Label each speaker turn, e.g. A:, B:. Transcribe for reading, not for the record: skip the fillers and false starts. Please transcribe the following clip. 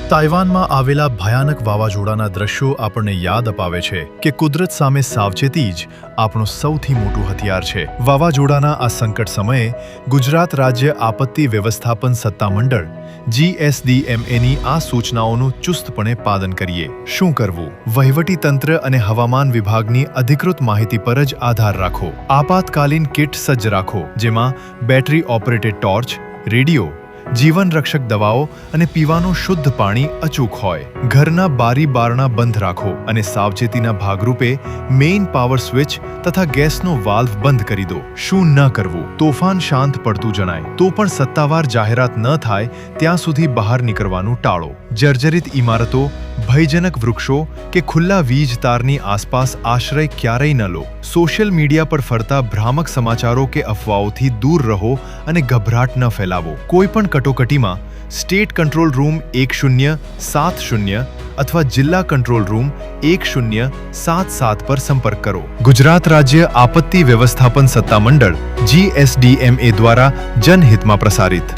A: તાઇવાનમાં આવેલા ભયાનક વાવાઝોડાના દ્રશ્યો આપણને યાદ અપાવે છે કે કુદરત સામે સાવચેતી જ આપણું સૌથી મોટું હથિયાર છે. વાવાઝોડાના આ સંકટ સમયે ગુજરાત રાજ્ય આપત્તિ વ્યવસ્થાપન સત્તામંડળ GSDMAની આ સૂચનાઓનું ચુસ્તપણે પાલન કરીએ. શું કરવું? વહીવટી તંત્ર અને હવામાન વિભાગની અધિકૃત માહિતી પર જ આધાર રાખો. આપાતકાલીન કિટ સજ્જ રાખો, જેમાં બેટરી ઓપરેટેડ ટોર્ચ, રેડિયો, જીવન રક્ષક દવાઓ અને પીવાનું શુદ્ધ પાણી અચૂક હોય. ઘરના બારી બારણા બંધ રાખો અને સાવચેતીના ભાગરૂપે મેઇન પાવર સ્વિચ તથા ગેસનો વાલ્વ બંધ કરી દો. શું ન કરવું? તોફાન શાંત પડતું જણાય તો પણ સત્તાવાર જાહેરાત ન થાય ત્યાં સુધી બહાર નીકળવાનું ટાળો. જર્જરિત ઇમારતો, ભયજનક વૃક્ષો કે ખુલ્લા વીજ તારની આસપાસ આશ્રય ક્યારેય ન લો. સોશિયલ મીડિયા પર ફરતા ભ્રામક સમાચારો કે અફવાઓથી દૂર રહો અને ગભરાટ ન ફેલાવો. કોઈ પણ કટોકટીમાં સ્ટેટ કંટ્રોલ રૂમ 1070 અથવા જિલ્લા કંટ્રોલ રૂમ 1077 પર સંપર્ક કરો. ગુજરાત રાજ્ય આપત્તિ વ્યવસ્થાપન સત્તામંડળ GSDMA દ્વારા જનહિતમાં પ્રસારિત.